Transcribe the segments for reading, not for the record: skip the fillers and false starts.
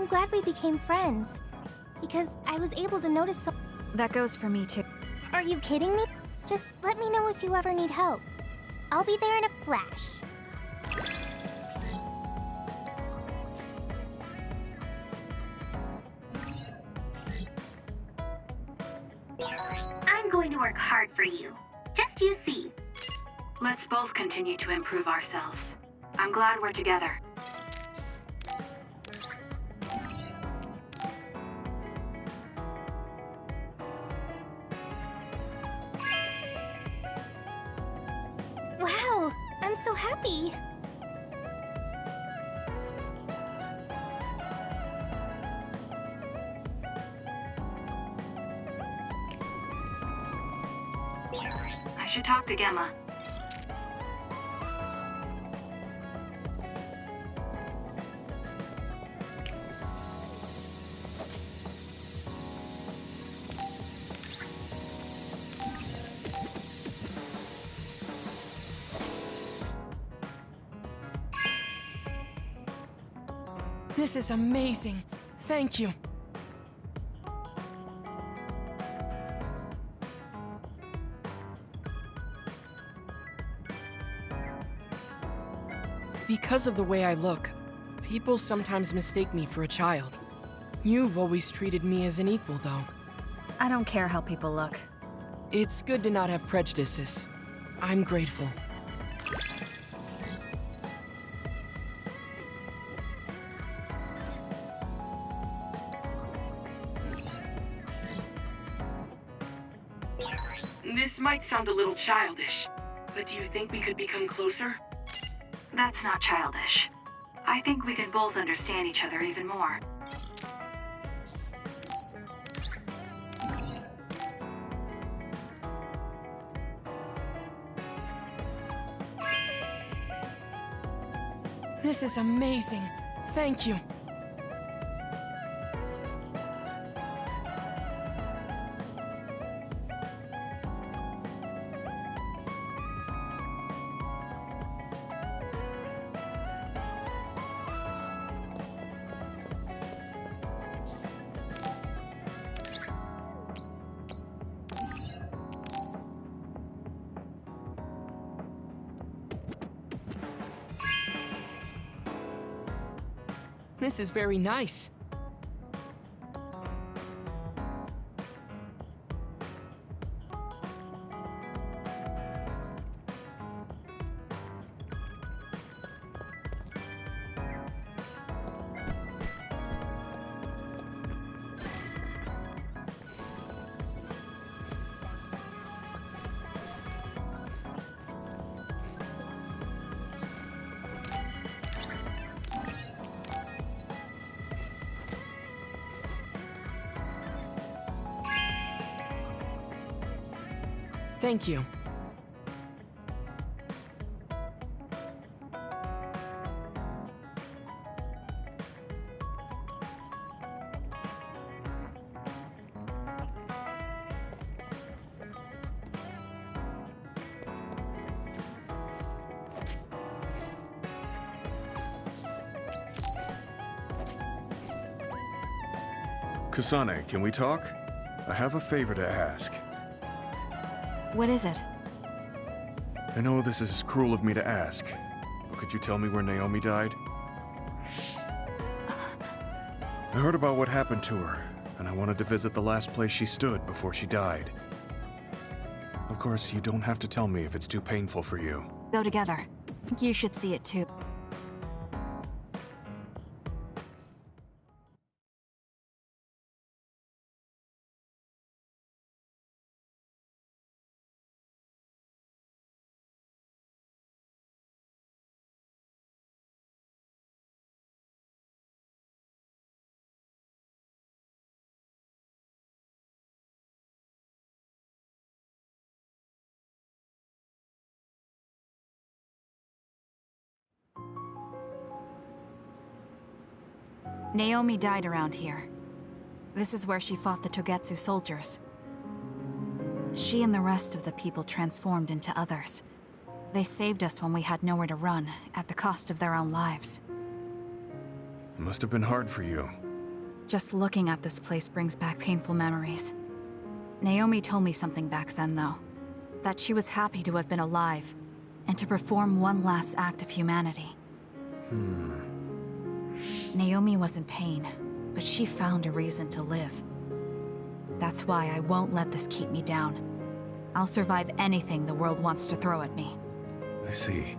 glad we became friends. Because I was able to notice some... That goes for me, too. Are you kidding me? Just let me know if you ever need help. I'll be there in a flash. I'm going to work hard for you. Just you see. Let's both continue to improve ourselves. I'm glad we're together. Wow, I'm so happy. I should talk to Gemma. This is amazing. Thank you. Because of the way I look, people sometimes mistake me for a child. You've always treated me as an equal, though. I don't care how people look. It's good to not have prejudices. I'm grateful. This might sound a little childish, but do you think we could become closer? That's not childish. I think we could both understand each other even more. This is amazing. Thank you. This is very nice. Thank you. Kasane, can we talk? I have a favor to ask. What is it? I know this is cruel of me to ask, but could you tell me where Naomi died? I heard about what happened to her, and I wanted to visit the last place she stood before she died. Of course, you don't have to tell me if it's too painful for you. Go together. You should see it too. Naomi died around here. This is where she fought the Togetsu soldiers. She and the rest of the people transformed into others. They saved us when we had nowhere to run, at the cost of their own lives. It must have been hard for you. Just looking at this place brings back painful memories. Naomi told me something back then, though. That she was happy to have been alive, and to perform one last act of humanity. Naomi was in pain, but she found a reason to live. That's why I won't let this keep me down. I'll survive anything the world wants to throw at me. I see.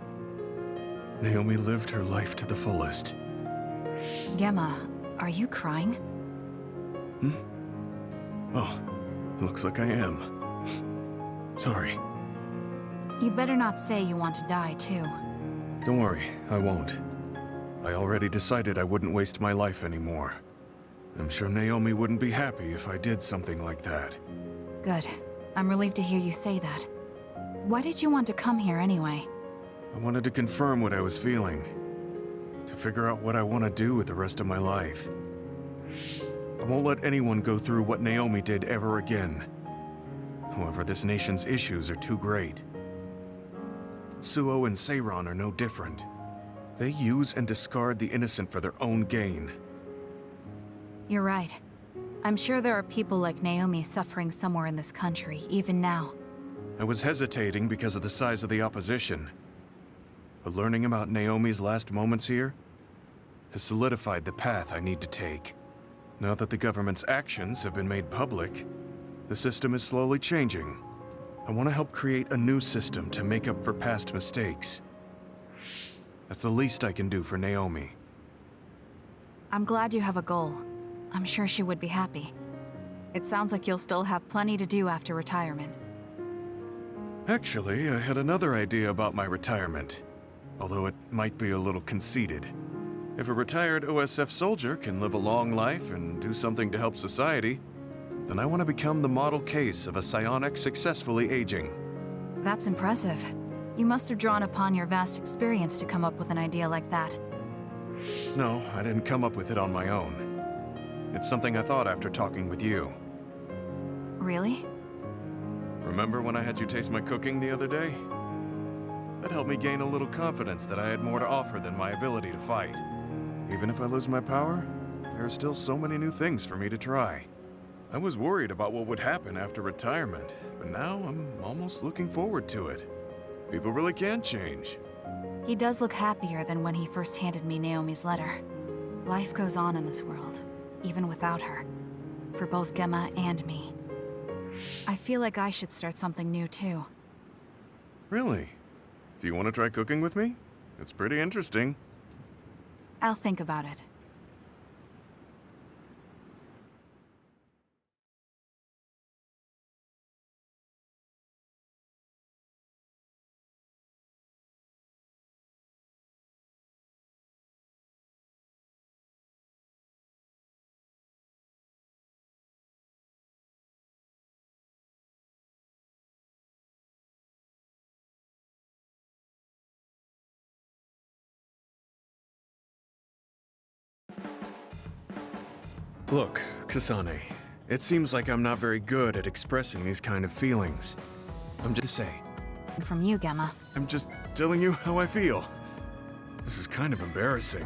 Naomi lived her life to the fullest. Gemma, are you crying? Oh, looks like I am. Sorry. You better not say you want to die, too. Don't worry, I won't. I already decided I wouldn't waste my life anymore. I'm sure Naomi wouldn't be happy if I did something like that. Good. I'm relieved to hear you say that. Why did you want to come here anyway? I wanted to confirm what I was feeling. To figure out what I want to do with the rest of my life. I won't let anyone go through what Naomi did ever again. However, this nation's issues are too great. Suo and Seiran are no different. They use and discard the innocent for their own gain. You're right. I'm sure there are people like Naomi suffering somewhere in this country, even now. I was hesitating because of the size of the opposition. But learning about Naomi's last moments here has solidified the path I need to take. Now that the government's actions have been made public, the system is slowly changing. I want to help create a new system to make up for past mistakes. That's the least I can do for Naomi. I'm glad you have a goal. I'm sure she would be happy. It sounds like you'll still have plenty to do after retirement. Actually, I had another idea about my retirement, although it might be a little conceited. If a retired OSF soldier can live a long life and do something to help society, then I want to become the model case of a psionic successfully aging. That's impressive. You must have drawn upon your vast experience to come up with an idea like that. No, I didn't come up with it on my own. It's something I thought after talking with you. Really? Remember when I had you taste my cooking the other day? That helped me gain a little confidence that I had more to offer than my ability to fight. Even if I lose my power, there are still so many new things for me to try. I was worried about what would happen after retirement, but now I'm almost looking forward to it. People really can change. He does look happier than when he first handed me Naomi's letter. Life goes on in this world, even without her. For both Gemma and me. I feel like I should start something new too. Really? Do you want to try cooking with me? It's pretty interesting. I'll think about it. Look, Kasane, it seems like I'm not very good at expressing these kind of feelings. I'm just to say. And from you, Gemma. I'm just telling you how I feel. This is kind of embarrassing.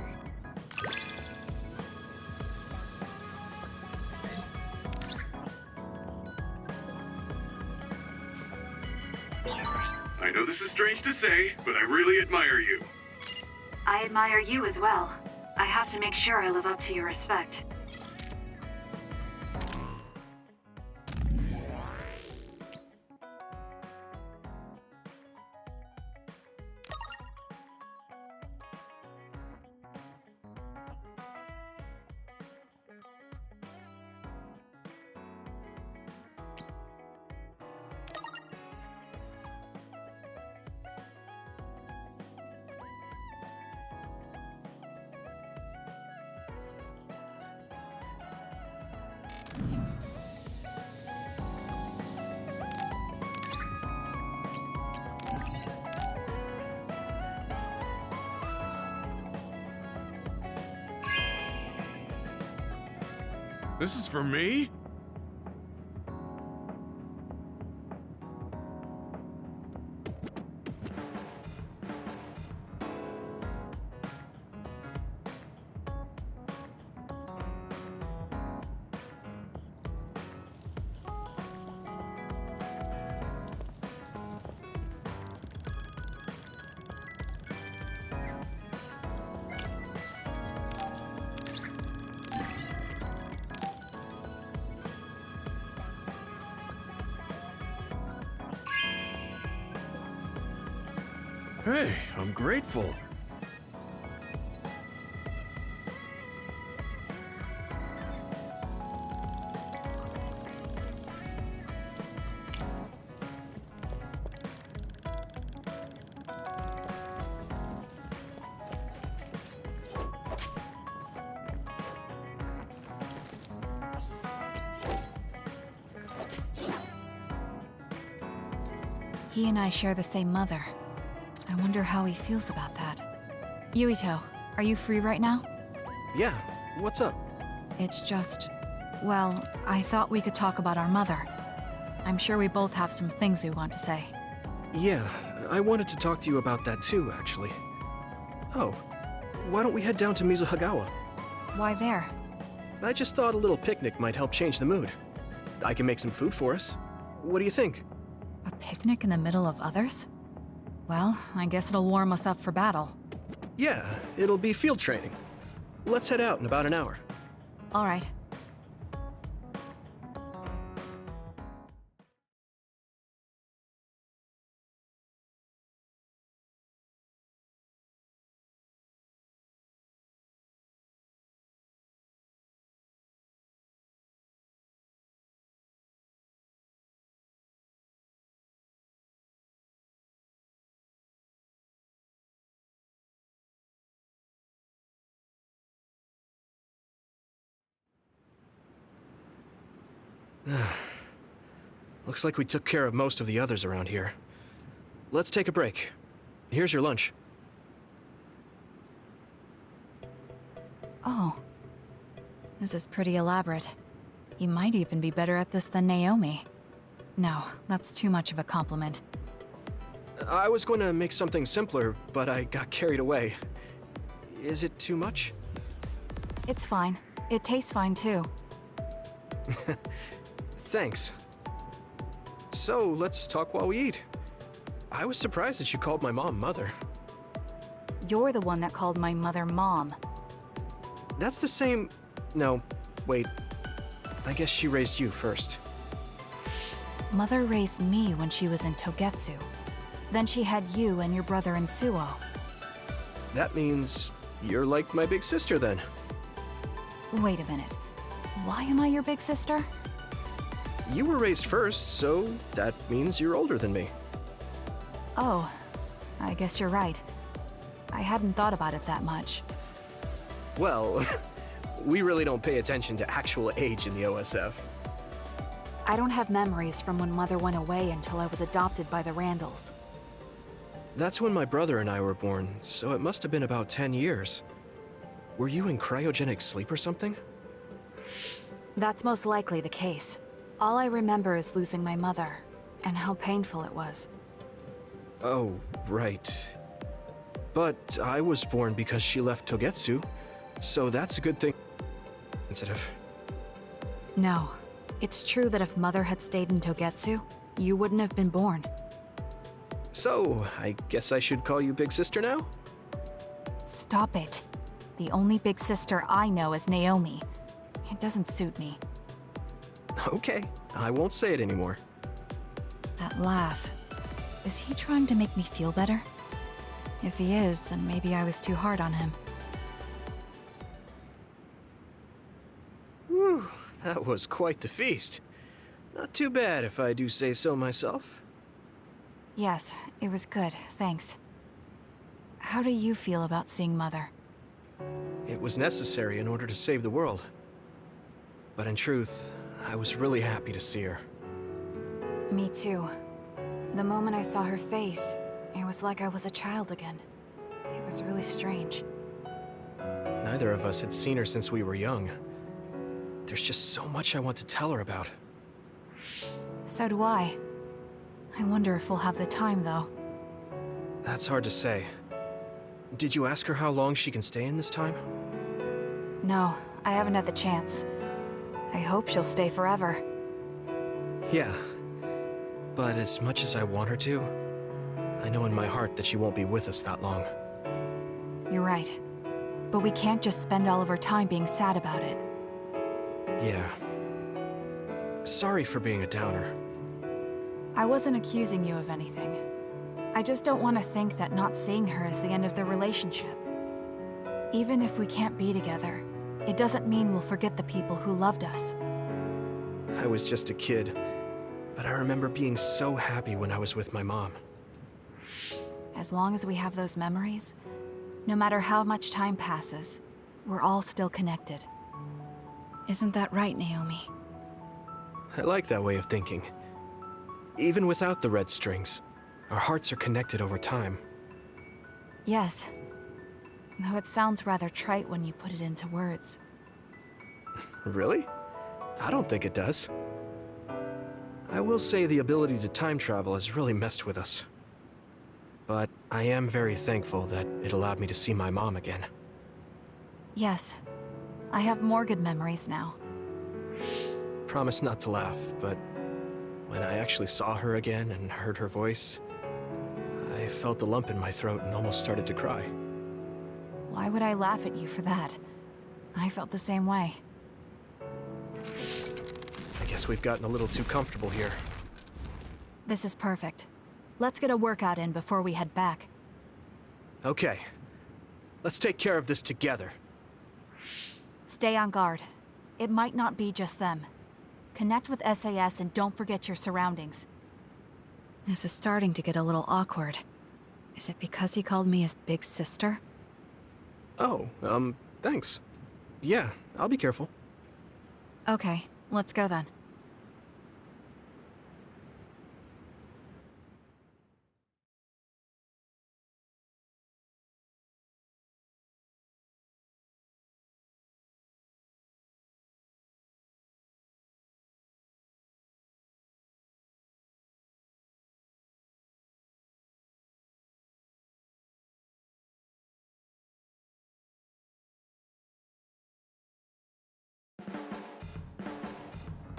I know this is strange to say, but I really admire you. I admire you as well. I have to make sure I live up to your respect. This is for me? Hey, I'm grateful. He and I share the same mother. I wonder how he feels about that. Yuito, are you free right now? Yeah, what's up? It's just... well, I thought we could talk about our mother. I'm sure we both have some things we want to say. Yeah, I wanted to talk to you about that too, actually. Oh, why don't we head down to Mizuhagawa? Why there? I just thought a little picnic might help change the mood. I can make some food for us. What do you think? A picnic in the middle of others? Well, I guess it'll warm us up for battle. Yeah, it'll be field training. Let's head out in about an hour. All right. Looks like we took care of most of the others around here. Let's take a break. Here's your lunch. Oh. This is pretty elaborate. You might even be better at this than Naomi. No, that's too much of a compliment. I was going to make something simpler, but I got carried away. Is it too much? It's fine. It tastes fine too. Thanks. So, let's talk while we eat. I was surprised that you called my mom Mother. You're the one that called my mother Mom. That's the same... No, wait. I guess she raised you first. Mother raised me when she was in Togetsu. Then she had you and your brother in Suo. That means you're like my big sister then. Wait a minute. Why am I your big sister? You were raised first, so that means you're older than me. Oh, I guess you're right. I hadn't thought about it that much. Well, we really don't pay attention to actual age in the OSF. I don't have memories from when Mother went away until I was adopted by the Randalls. That's when my brother and I were born, so it must have been about 10 years. Were you in cryogenic sleep or something? That's most likely the case. All I remember is losing my mother, and how painful it was. Oh, right. But I was born because she left Togetsu, so that's a good thing. Sensitive. No. It's true that if Mother had stayed in Togetsu, you wouldn't have been born. So, I guess I should call you Big Sister now? Stop it. The only big sister I know is Naomi. It doesn't suit me. Okay, I won't say it anymore. That laugh. Is he trying to make me feel better? If he is, then maybe I was too hard on him. Whew, that was quite the feast. Not too bad if I do say so myself. Yes, it was good, thanks. How do you feel about seeing Mother? It was necessary in order to save the world. But in truth, I was really happy to see her. Me too. The moment I saw her face, it was like I was a child again. It was really strange. Neither of us had seen her since we were young. There's just so much I want to tell her about. So do I. I wonder if we'll have the time, though. That's hard to say. Did you ask her how long she can stay in this time? No, I haven't had the chance. I hope she'll stay forever. Yeah. But as much as I want her to, I know in my heart that she won't be with us that long. You're right. But we can't just spend all of our time being sad about it. Yeah. Sorry for being a downer. I wasn't accusing you of anything. I just don't want to think that not seeing her is the end of the relationship. Even if we can't be together, it doesn't mean we'll forget the people who loved us. I was just a kid, but I remember being so happy when I was with my mom. As long as we have those memories, no matter how much time passes, we're all still connected. Isn't that right, Naomi? I like that way of thinking. Even without the red strings, our hearts are connected over time. Yes. Though it sounds rather trite when you put it into words. Really? I don't think it does. I will say the ability to time travel has really messed with us. But I am very thankful that it allowed me to see my mom again. Yes. I have more good memories now. Promise not to laugh, but when I actually saw her again and heard her voice, I felt a lump in my throat and almost started to cry. Why would I laugh at you for that? I felt the same way. I guess we've gotten a little too comfortable here. This is perfect. Let's get a workout in before we head back. Okay. Let's take care of this together. Stay on guard. It might not be just them. Connect with SAS and don't forget your surroundings. This is starting to get a little awkward. Is it because he called me his big sister? Oh, thanks. Yeah, I'll be careful. Okay, let's go then.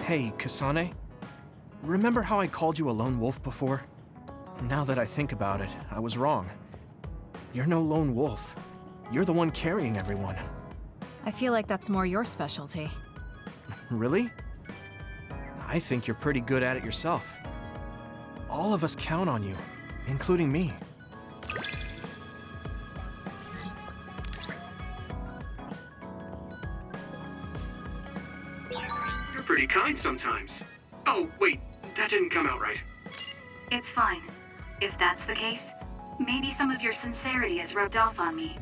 Hey, Kasane. Remember how I called you a lone wolf before? Now that I think about it, I was wrong. You're no lone wolf. You're the one carrying everyone. I feel like that's more your specialty. Really? I think you're pretty good at it yourself. All of us count on you, including me. You're pretty kind sometimes. Oh, wait, that didn't come out right. It's fine. If that's the case, maybe some of your sincerity has rubbed off on me.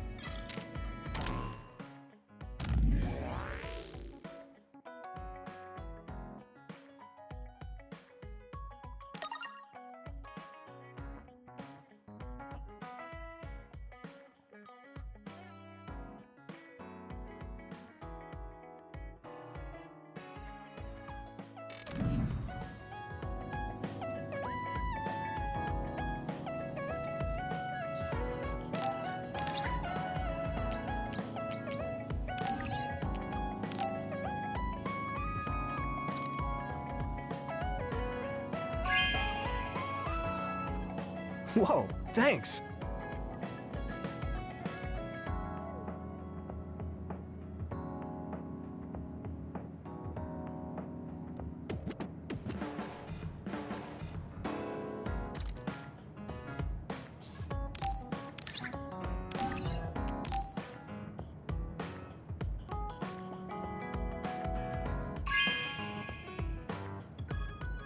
Whoa, thanks!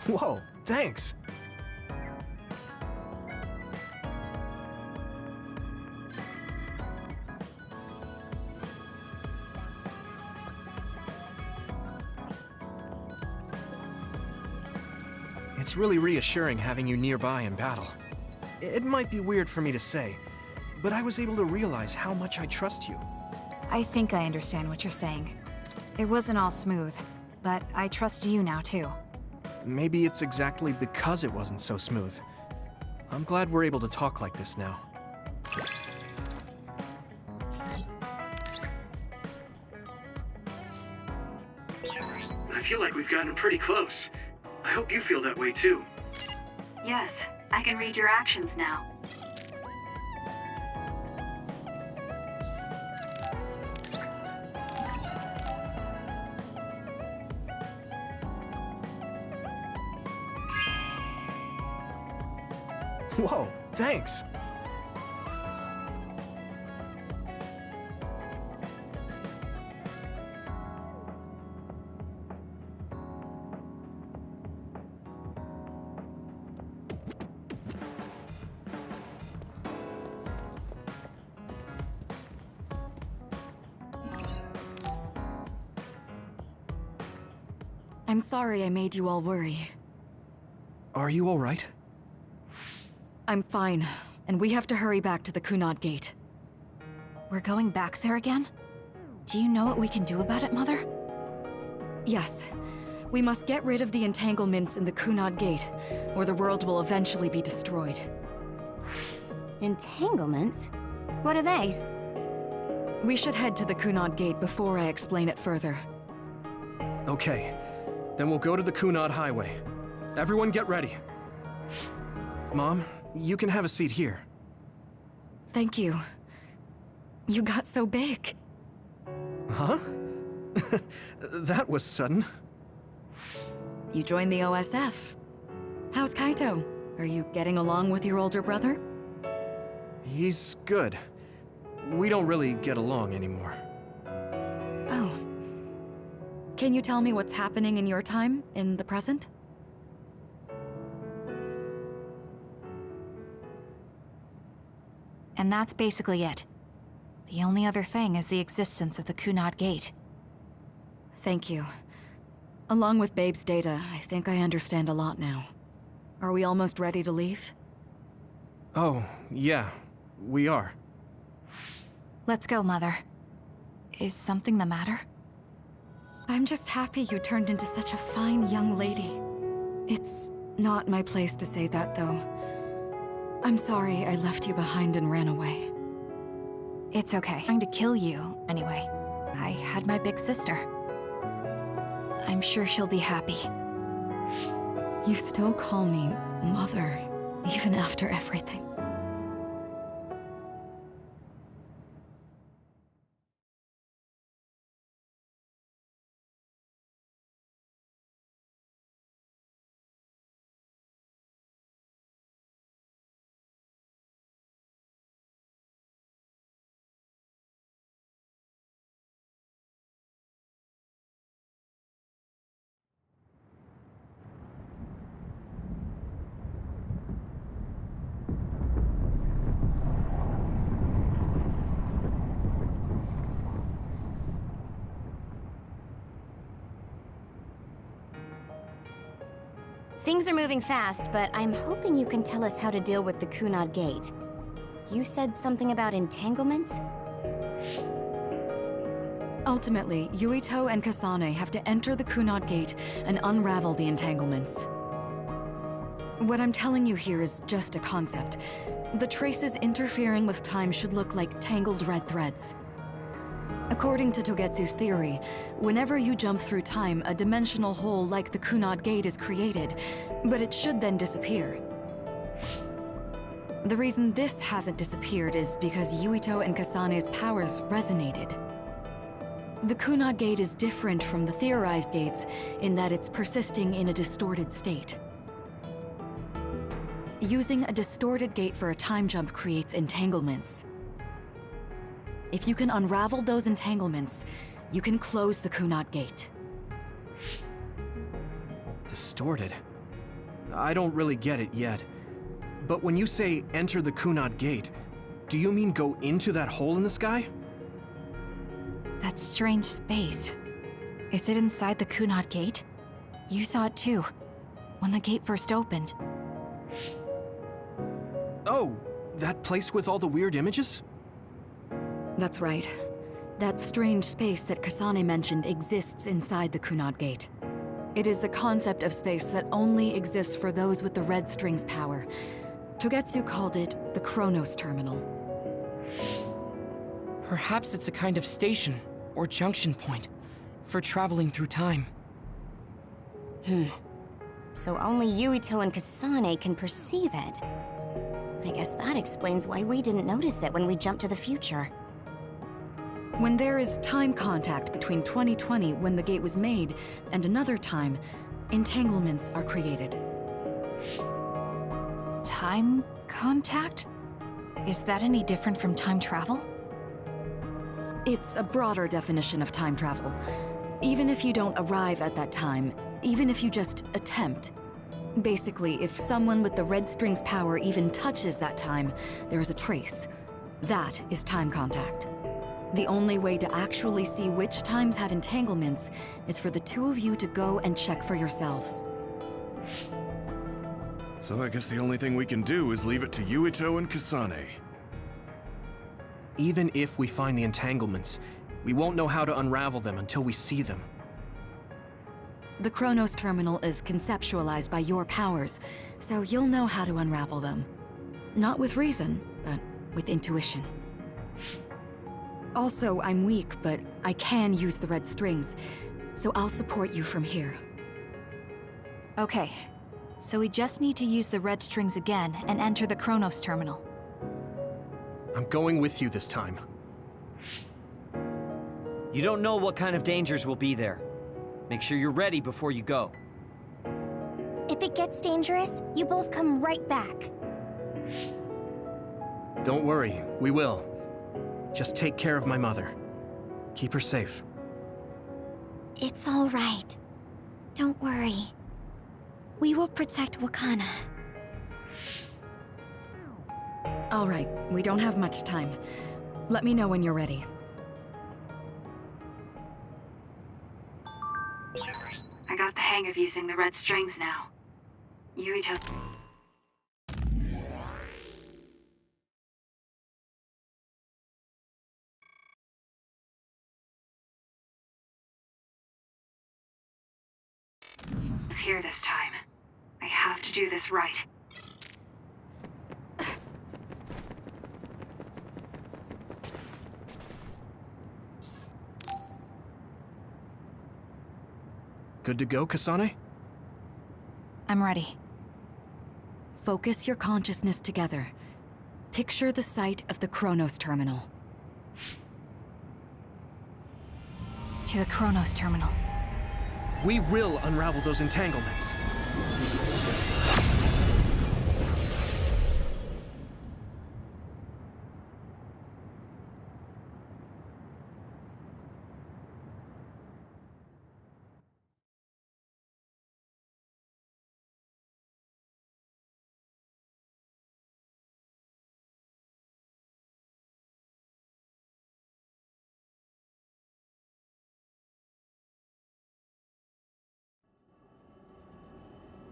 Whoa, thanks! It's really reassuring having you nearby in battle. It might be weird for me to say, but I was able to realize how much I trust you. I think I understand what you're saying. It wasn't all smooth, but I trust you now too. Maybe it's exactly because it wasn't so smooth. I'm glad we're able to talk like this now. I feel like we've gotten pretty close. I hope you feel that way too. Yes, I can read your actions now. Whoa, Thanks. I'm sorry I made you all worry. Are you alright? I'm fine, and we have to hurry back to the Kunad Gate. We're going back there again? Do you know what we can do about it, Mother? Yes. We must get rid of the entanglements in the Kunad Gate, or the world will eventually be destroyed. Entanglements? What are they? We should head to the Kunad Gate before I explain it further. Okay. Then we'll go to the Kunad Highway. Everyone get ready. Mom, you can have a seat here. Thank you. You got so big. Huh? That was sudden. You joined the OSF. How's Kaito? Are you getting along with your older brother? He's good. We don't really get along anymore. Oh. Can you tell me what's happening in your time, in the present? And that's basically it. The only other thing is the existence of the Kunad Gate. Thank you. Along with Babe's data, I think I understand a lot now. Are we almost ready to leave? Oh, yeah. We are. Let's go, Mother. Is something the matter? I'm just happy you turned into such a fine young lady. It's not my place to say that, though. I'm sorry I left you behind and ran away. It's okay. Trying to kill you, anyway. I had my big sister. I'm sure she'll be happy. You still call me Mother, even after everything. Things are moving fast, but I'm hoping you can tell us how to deal with the Kunad Gate. You said something about entanglements? Ultimately, Yuito and Kasane have to enter the Kunad Gate and unravel the entanglements. What I'm telling you here is just a concept. The traces interfering with time should look like tangled red threads. According to Togetsu's theory, whenever you jump through time, a dimensional hole like the Kunad Gate is created, but it should then disappear. The reason this hasn't disappeared is because Yuito and Kasane's powers resonated. The Kunad Gate is different from the theorized gates in that it's persisting in a distorted state. Using a distorted gate for a time jump creates entanglements. If you can unravel those entanglements, you can close the Kunad Gate. Distorted? I don't really get it yet. But when you say enter the Kunad Gate, do you mean go into that hole in the sky? That strange space. Is it inside the Kunad Gate? You saw it too, when the gate first opened. Oh, that place with all the weird images? That's right. That strange space that Kasane mentioned exists inside the Kunad Gate. It is a concept of space that only exists for those with the Red String's power. Togetsu called it the Chronos Terminal. Perhaps it's a kind of station, or junction point, for traveling through time. So only Yuito and Kasane can perceive it. I guess that explains why we didn't notice it when we jumped to the future. When there is time contact between 2020, when the gate was made, and another time, entanglements are created. Time Contact? Is that any different from time travel? It's a broader definition of time travel. Even if you don't arrive at that time, even if you just attempt. Basically, if someone with the red string's power even touches that time, there is a trace. That is time contact. The only way to actually see which times have entanglements is for the two of you to go and check for yourselves. So I guess the only thing we can do is leave it to Yuito and Kasane. Even if we find the entanglements, we won't know how to unravel them until we see them. The Chronos Terminal is conceptualized by your powers, so you'll know how to unravel them. Not with reason, but with intuition. Also, I'm weak, but I can use the red strings, so I'll support you from here. Okay, so we just need to use the red strings again and enter the Chronos Terminal. I'm going with you this time. You don't know what kind of dangers will be there. Make sure you're ready before you go. If it gets dangerous, you both come right back. Don't worry, we will. Just take care of my mother. Keep her safe. It's all right. Don't worry. We will protect Wakana. All right, we don't have much time. Let me know when you're ready. I got the hang of using the red strings now. Yuito. It's here this time. I have to do this right. Good to go, Kasane? I'm ready. Focus your consciousness together. Picture the site of the Chronos Terminal. To the Chronos Terminal. We will unravel those entanglements.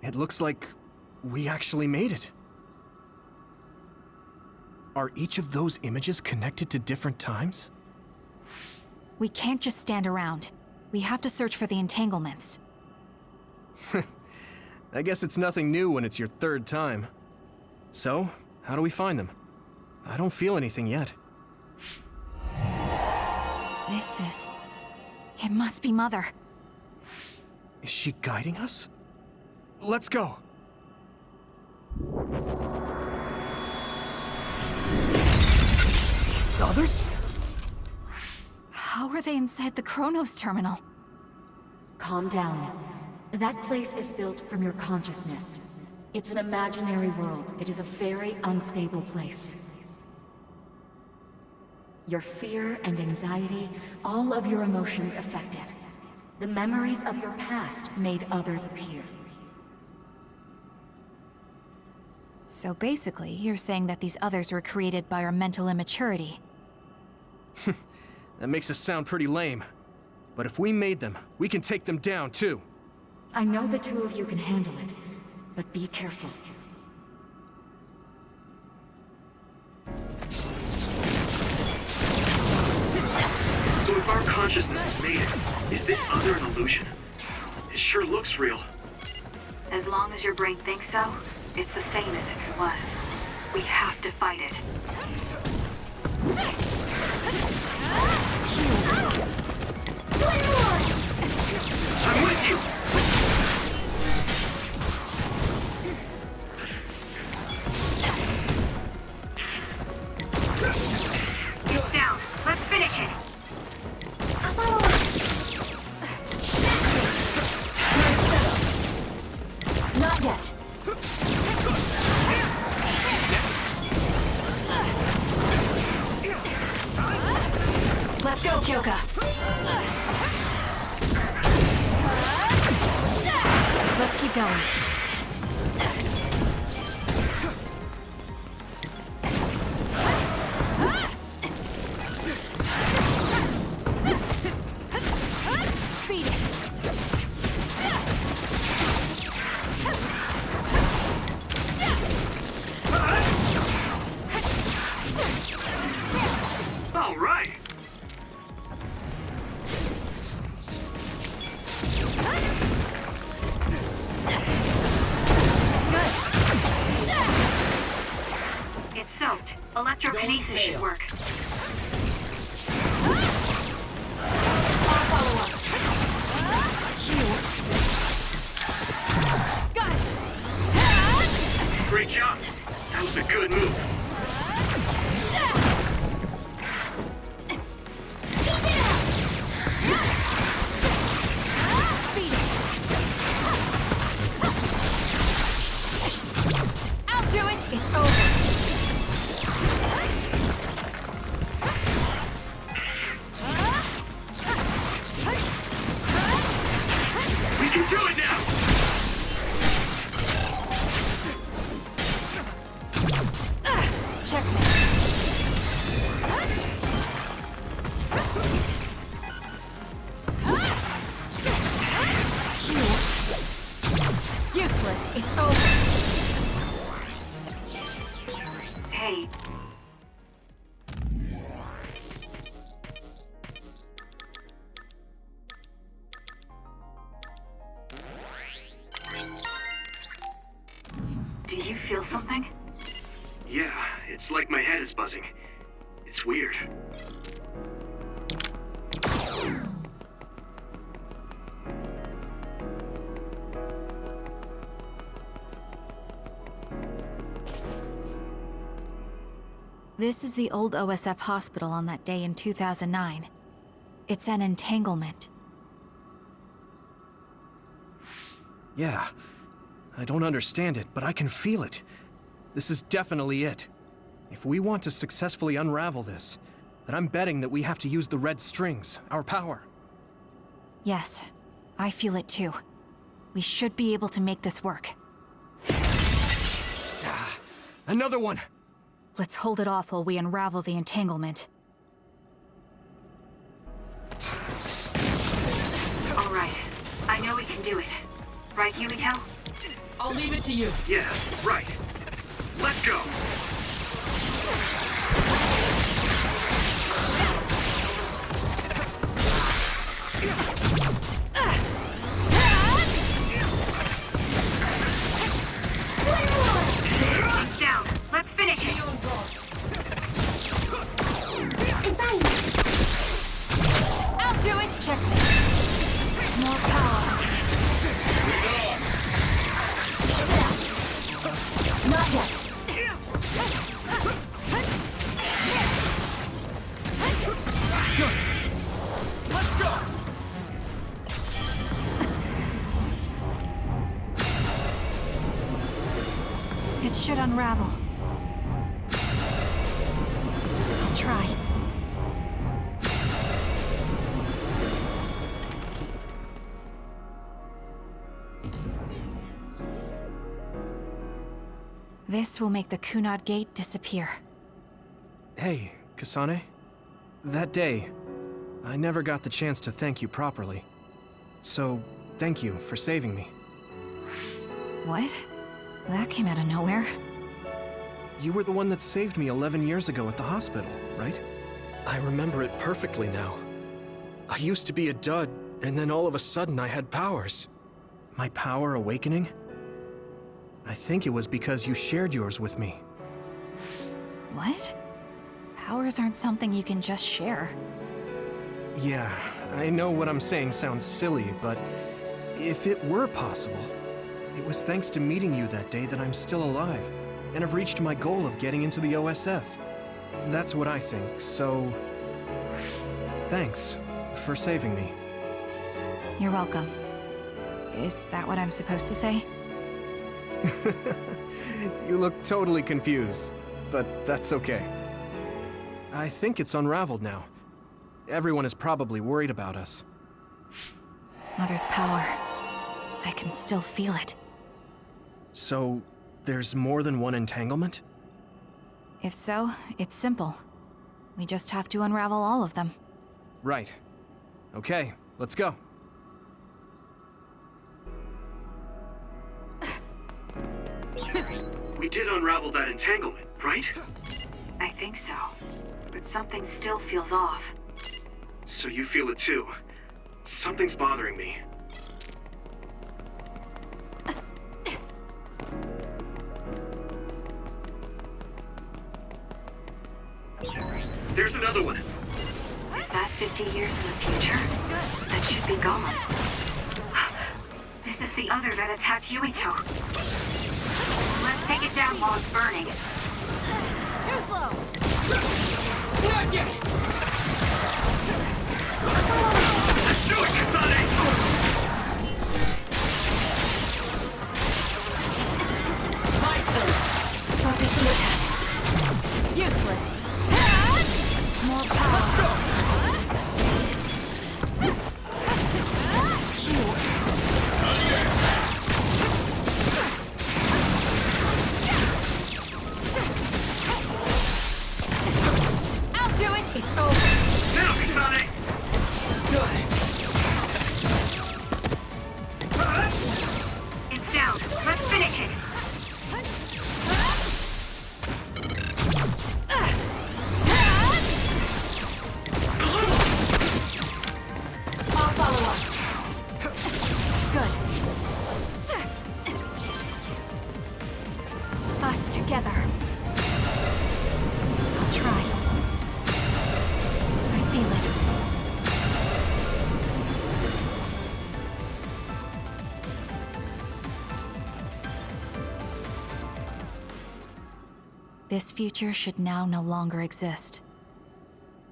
It looks like we actually made it. Are each of those images connected to different times? We can't just stand around. We have to search for the entanglements. I guess it's nothing new when it's your third time. So, how do we find them? I don't feel anything yet. This is... It must be Mother. Is she guiding us? Let's go! Others? How are they inside the Chronos Terminal? Calm down. That place is built from your consciousness. It's an imaginary world. It is a very unstable place. Your fear and anxiety, all of your emotions affected. The memories of your past made others appear. So basically, you're saying that these others were created by our mental immaturity. That makes us sound pretty lame. But if we made them, we can take them down, too. I know the two of you can handle it, but be careful. So if our consciousness has made it, is this other an illusion? It sure looks real. As long as your brain thinks so, it's the same as if it was. We have to fight it. I'm with you! It's down. Let's finish it. Not yet. Let's go, Kyoka! Let's keep going. Beat it! All right. It's soaked. Electrokinesis should work. Got it! Great job. That was a good move. Beat it! I'll do it! It's over! We can do it now. Checkmate. Useless. It's over. Hey, do you feel something? Yeah, it's like my head is buzzing. It's weird. This is the old OSF hospital on that day in 2009. It's an entanglement. Yeah. I don't understand it, but I can feel it. This is definitely it. If we want to successfully unravel this, then I'm betting that we have to use the red strings, our power. Yes, I feel it too. We should be able to make this work. Another one! Let's hold it off while we unravel the entanglement. All right. I know we can do it. Right, Yumito? I'll leave it to you. Yeah, right. Let's go. It's down. Let's finish it. I'll do it! Checkmate. More power. Not yet. Good. Let's go! It should unravel. I'll try. This will make the Kunad Gate disappear. Hey, Kasane. That day, I never got the chance to thank you properly. So, thank you for saving me. What? That came out of nowhere. You were the one that saved me 11 years ago at the hospital, right? I remember it perfectly now. I used to be a dud, and then all of a sudden I had powers. My power awakening? I think it was because you shared yours with me. What? Powers aren't something you can just share. Yeah, I know what I'm saying sounds silly, but if it were possible, it was thanks to meeting you that day that I'm still alive, and have reached my goal of getting into the OSF. That's what I think, so... thanks for saving me. You're welcome. Is that what I'm supposed to say? You look totally confused, but that's okay. I think it's unraveled now. Everyone is probably worried about us. Mother's power. I can still feel it. So, there's more than one entanglement? If so, it's simple. We just have to unravel all of them. Right. Okay, let's go. We did unravel that entanglement, right? I think so. But something still feels off. So you feel it too. Something's bothering me. There's another one. Is that 50 years in the future? That should be gone. This is the other that attacked Yuito. Let's take it down while it's burning. Too slow! Not yet! Let's do it, Kasane! My turn! Focus and attack. Useless. More power. I'll do it! It's over. Now, Kasane! Good. It's down. Let's finish it. I'll follow up. Good. Us together. I'll try. I feel it. This future should now no longer exist.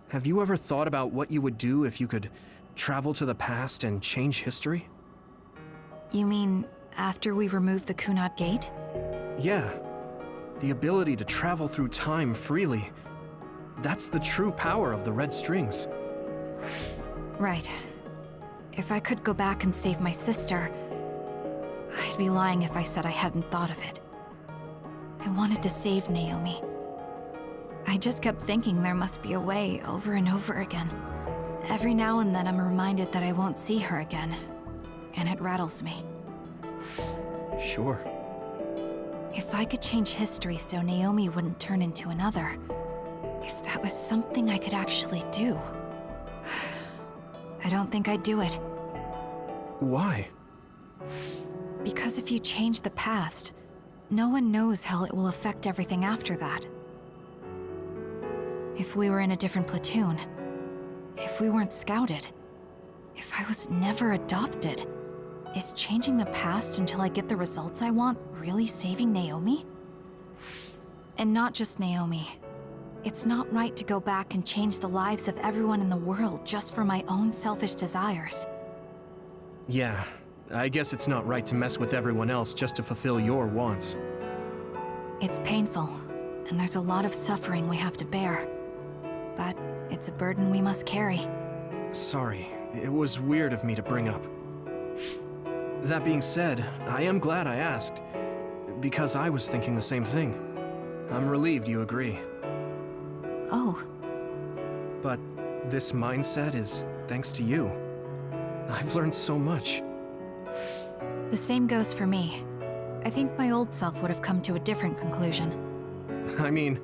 Have you ever thought about what you would do if you could travel to the past and change history? You mean after we remove the Kunad Gate? Yeah. The ability to travel through time freely. That's the true power of the red strings. Right. If I could go back and save my sister, I'd be lying if I said I hadn't thought of it. I wanted to save Naomi. I just kept thinking there must be a way over and over again. Every now and then I'm reminded that I won't see her again, and it rattles me. Sure. If I could change history so Naomi wouldn't turn into another, if that was something I could actually do, I don't think I'd do it. Why? Because if you change the past, no one knows how it will affect everything after that. If we were in a different platoon, if we weren't scouted, if I was never adopted, is changing the past until I get the results I want really saving Naomi? And not just Naomi. It's not right to go back and change the lives of everyone in the world just for my own selfish desires. Yeah, I guess it's not right to mess with everyone else just to fulfill your wants. It's painful, and there's a lot of suffering we have to bear. But it's a burden we must carry. Sorry, it was weird of me to bring up. That being said, I am glad I asked, because I was thinking the same thing. I'm relieved you agree. Oh. But this mindset is thanks to you. I've learned so much. The same goes for me. I think my old self would have come to a different conclusion. I mean,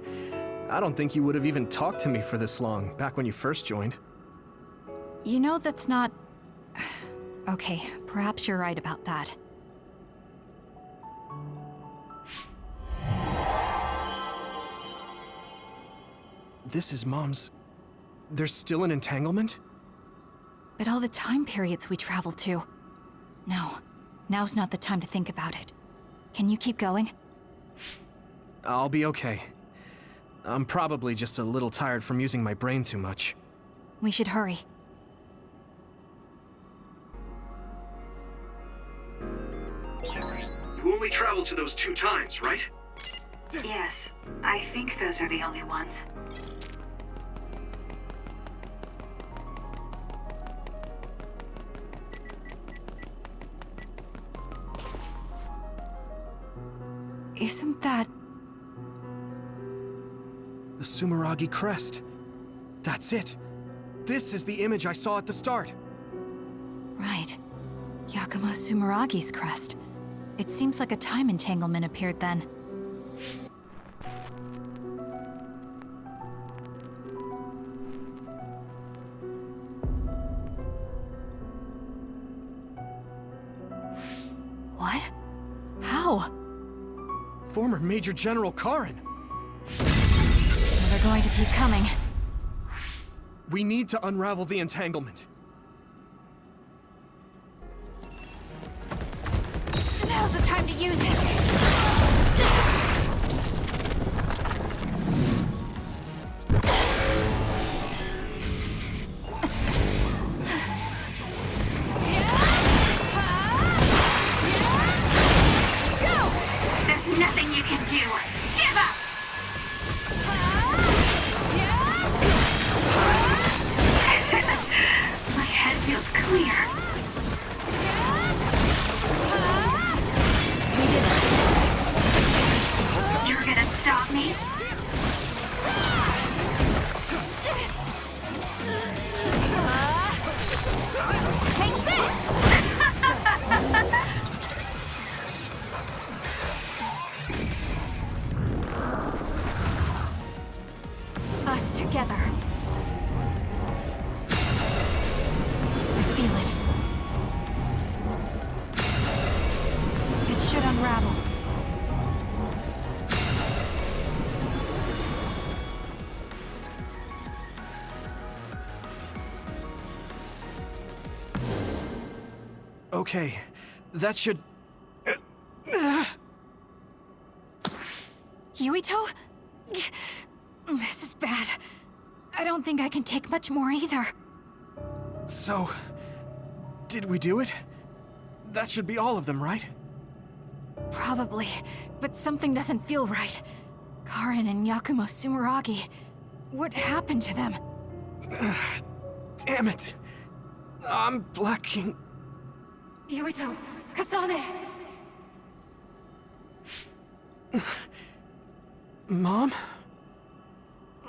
I don't think you would have even talked to me for this long, back when you first joined. You know that's not... Okay, perhaps you're right about that. This is Mom's... There's still an entanglement? But all the time periods we traveled to... No, now's not the time to think about it. Can you keep going? I'll be okay. I'm probably just a little tired from using my brain too much. We should hurry. You only traveled to those 2 times, right? Yes, I think those are the only ones. Isn't that... The Sumeragi crest. That's it. This is the image I saw at the start. Right. Yakumo Sumeragi's crest. It seems like a time entanglement appeared then. What? How? Former Major General Karin. So they're going to keep coming. We need to unravel the entanglement. Now's the time to use it! There's nothing you can do. Give up! My head feels clear. You're gonna stop me? Take this! Us together. I feel it. It should unravel. Okay, that should... Yuito? This is bad. I don't think I can take much more either. So... did we do it? That should be all of them, right? Probably, but something doesn't feel right. Karin and Yakumo Sumeragi. What happened to them? Damn it! I'm blacking... Yuito! Kasane! Mom?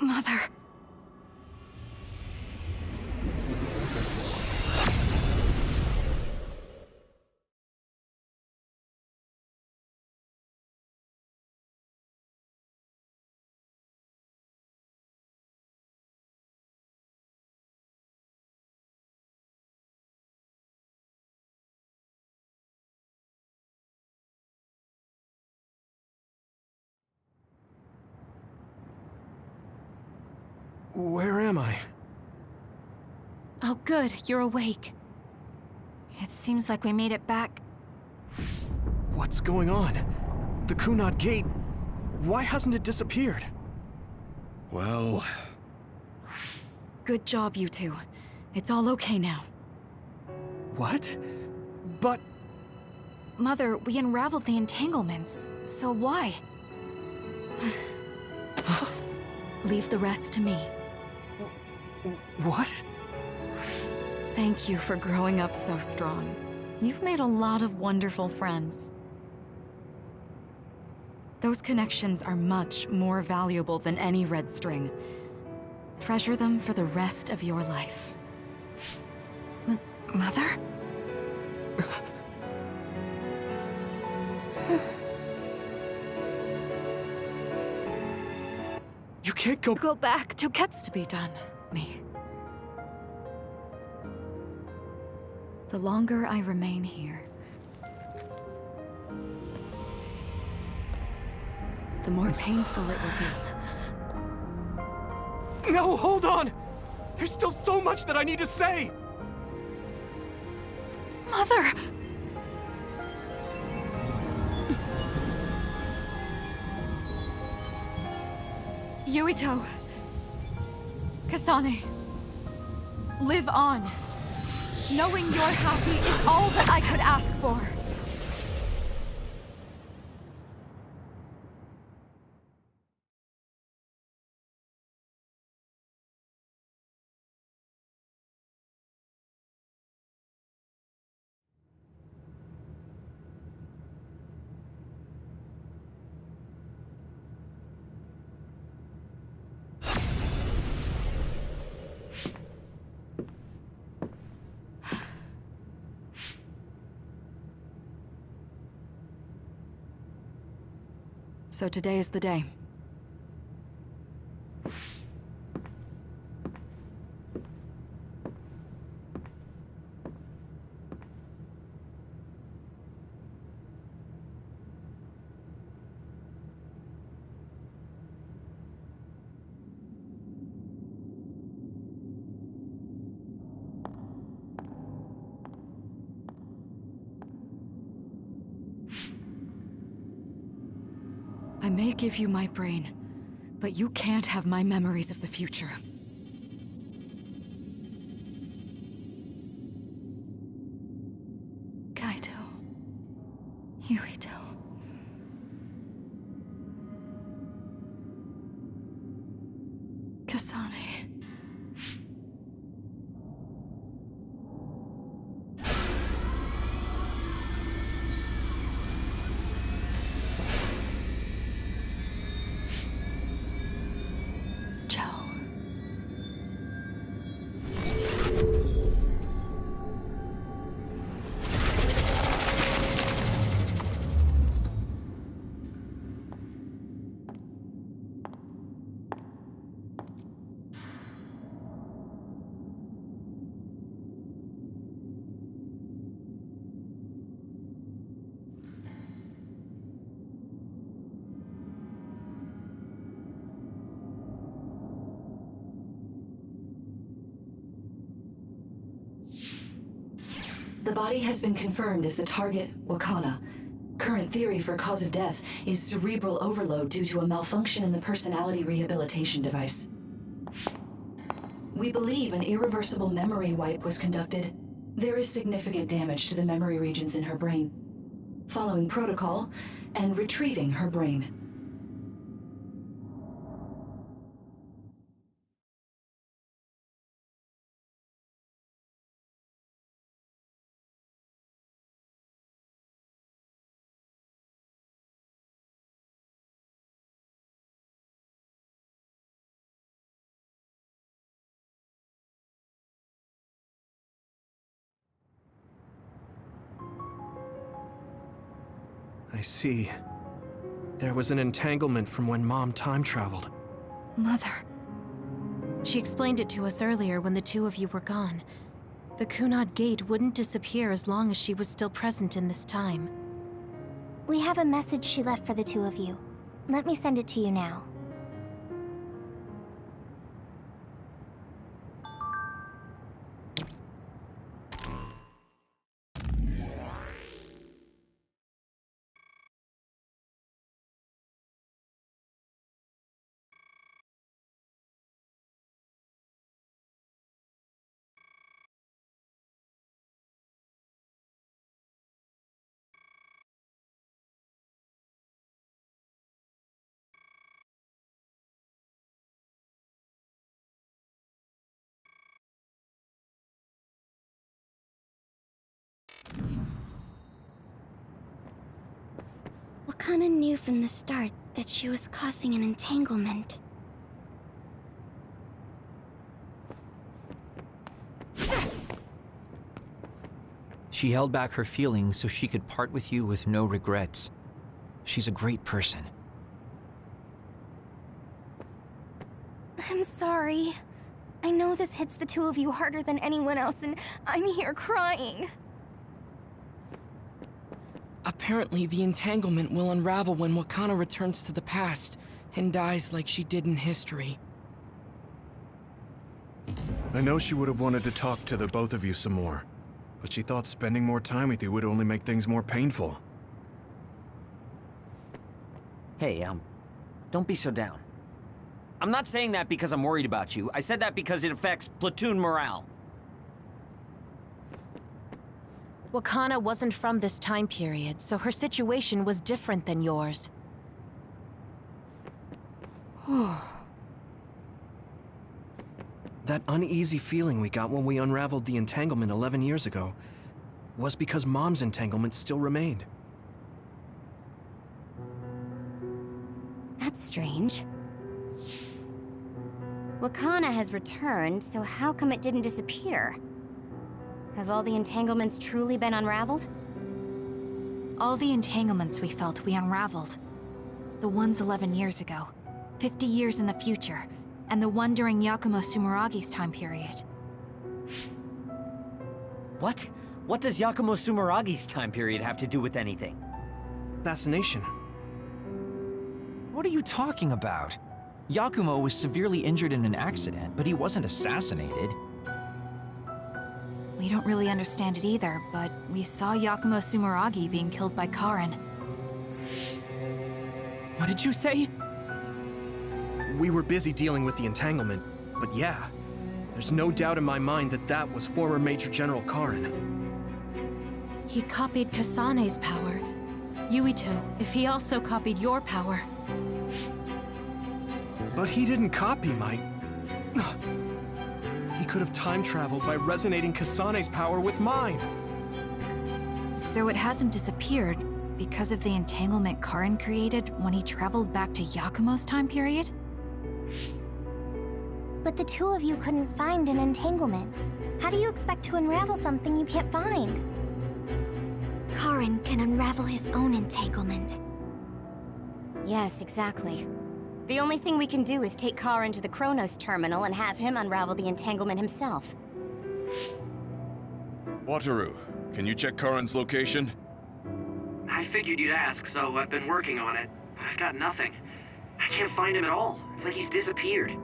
Mother... Where am I? Oh good, you're awake. It seems like we made it back. What's going on? The Kunad Gate... why hasn't it disappeared? Well... Good job, you two. It's all okay now. What? But... Mother, we unraveled the entanglements, so why? Leave the rest to me. What? Thank you for growing up so strong. You've made a lot of wonderful friends. Those connections are much more valuable than any red string. Treasure them for the rest of your life. Mother? You can't go... Go back to gets to be done. Me. The longer I remain here, the more painful it will be. No, hold on! There's still so much that I need to say! Mother! Yuito. Kasane. Live on. Knowing you're happy is all that I could ask for. So today is the day. I may give you my brain, but you can't have my memories of the future. Kaito. Yuito. Kasane. The body has been confirmed as the target, Wakana. Current theory for cause of death is cerebral overload due to a malfunction in the personality rehabilitation device. We believe an irreversible memory wipe was conducted. There is significant damage to the memory regions in her brain. Following protocol and retrieving her brain. I see. There was an entanglement from when Mom time traveled. Mother. She explained it to us earlier when the two of you were gone. The Kunad Gate wouldn't disappear as long as she was still present in this time. We have a message she left for the two of you. Let me send it to you now. Wakana knew from the start that she was causing an entanglement. She held back her feelings so she could part with you with no regrets. She's a great person. I'm sorry. I know this hits the two of you harder than anyone else, and I'm here crying. Apparently, the entanglement will unravel when Wakana returns to the past and dies like she did in history. I know she would have wanted to talk to the both of you some more, but she thought spending more time with you would only make things more painful. Hey, don't be so down. I'm not saying that because I'm worried about you. I said that because it affects platoon morale. Wakana wasn't from this time period, so her situation was different than yours. That uneasy feeling we got when we unraveled the entanglement 11 years ago was because Mom's entanglement still remained. That's strange. Wakana has returned, so how come it didn't disappear? Have all the entanglements truly been unraveled? All the entanglements we felt, we unraveled. The one's 11 years ago, 50 years in the future, and the one during Yakumo Sumeragi's time period. What? What does Yakumo Sumeragi's time period have to do with anything? Assassination. What are you talking about? Yakumo was severely injured in an accident, but he wasn't assassinated. We don't really understand it either, but we saw Yakumo Sumeragi being killed by Karin. What did you say? We were busy dealing with the entanglement, but yeah, there's no doubt in my mind that that was former Major General Karin. He copied Kasane's power. Yuito, if he also copied your power. But he didn't copy my... He could have time traveled by resonating Kasane's power with mine. So it hasn't disappeared because of the entanglement Karin created when he traveled back to Yakumo's time period? But the two of you couldn't find an entanglement. How do you expect to unravel something you can't find? Karin can unravel his own entanglement. Yes, exactly. The only thing we can do is take Karin to the Chronos terminal and have him unravel the entanglement himself. Wataru, can you check Karin's location? I figured you'd ask, so I've been working on it. But I've got nothing. I can't find him at all. It's like he's disappeared.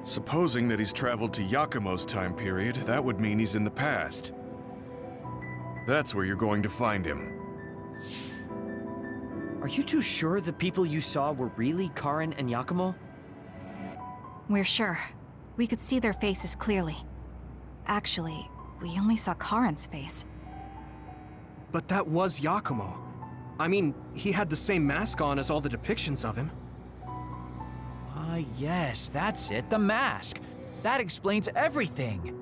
Supposing that he's traveled to Yakumo's time period, that would mean he's in the past. That's where you're going to find him. Are you too sure the people you saw were really Karin and Yakumo? We're sure. We could see their faces clearly. Actually, we only saw Karin's face. But that was Yakumo. I mean, he had the same mask on as all the depictions of him. Ah, yes, that's it, the mask. That explains everything.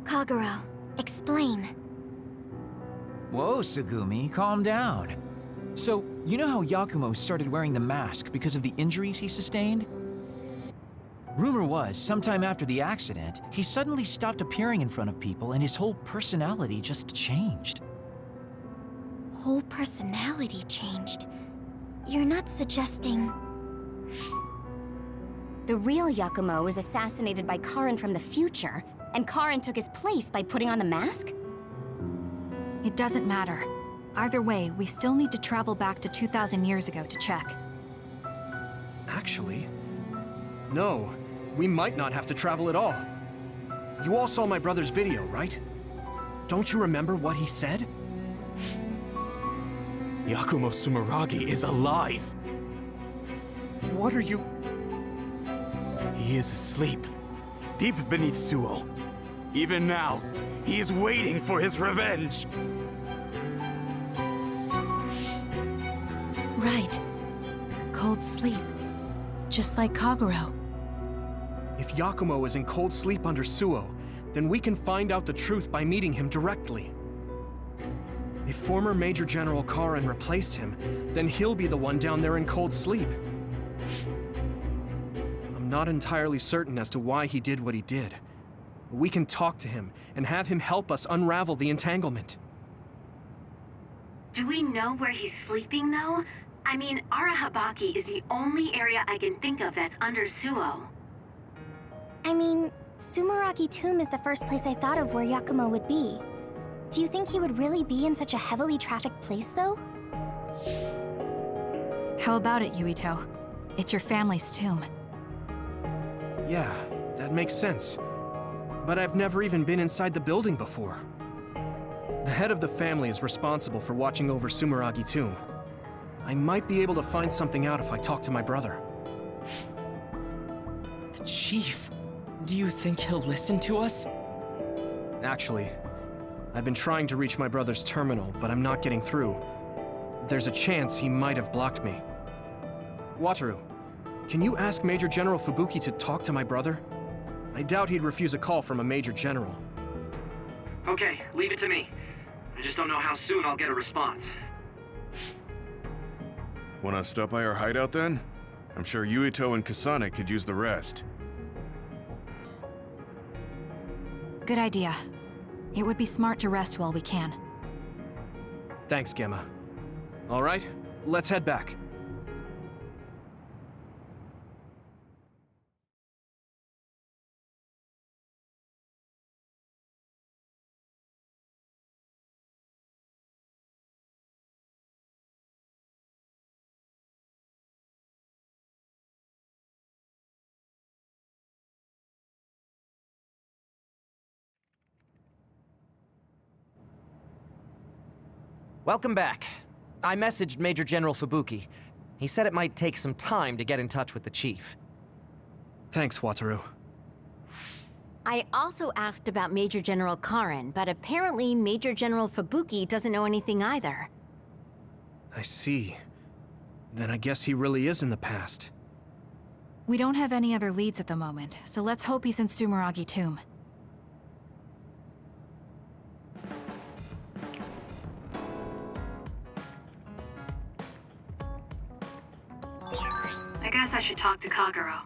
Kagero, explain. Whoa, Tsugumi, calm down. So, you know how Yakumo started wearing the mask because of the injuries he sustained? Rumor was, sometime after the accident, he suddenly stopped appearing in front of people and his whole personality just changed. Whole personality changed? You're not suggesting... The real Yakumo was assassinated by Karin from the future, and Karin took his place by putting on the mask? It doesn't matter. Either way, we still need to travel back to 2,000 years ago to check. Actually, no. We might not have to travel at all. You all saw my brother's video, right? Don't you remember what he said? Yakumo Sumeragi is alive! What are you... He is asleep, deep beneath Suo. Even now, he is waiting for his revenge! Right. Cold sleep. Just like Kagero. If Yakumo is in cold sleep under Suo, then we can find out the truth by meeting him directly. If former Major General Karin replaced him, then he'll be the one down there in cold sleep. I'm not entirely certain as to why he did what he did, but we can talk to him and have him help us unravel the entanglement. Do we know where he's sleeping, though? I mean, Arahabaki is the only area I can think of that's under Suo. I mean, Sumeragi Tomb is the first place I thought of where Yakumo would be. Do you think he would really be in such a heavily trafficked place, though? How about it, Yuito? It's your family's tomb. Yeah, that makes sense. But I've never even been inside the building before. The head of the family is responsible for watching over Sumeragi Tomb. I might be able to find something out if I talk to my brother. The Chief. Do you think he'll listen to us? Actually, I've been trying to reach my brother's terminal, but I'm not getting through. There's a chance he might have blocked me. Wataru, can you ask Major General Fubuki to talk to my brother? I doubt he'd refuse a call from a Major General. Okay, leave it to me. I just don't know how soon I'll get a response. Wanna stop by our hideout then? I'm sure Yuito and Kasane could use the rest. Good idea. It would be smart to rest while we can. Thanks, Gemma. All right, let's head back. Welcome back. I messaged Major General Fubuki. He said it might take some time to get in touch with the chief. Thanks, Wataru. I also asked about Major General Karen, but apparently Major General Fubuki doesn't know anything either. I see. Then I guess he really is in the past. We don't have any other leads at the moment, so let's hope he's in Sumeragi Tomb. I guess I should talk to Kagero.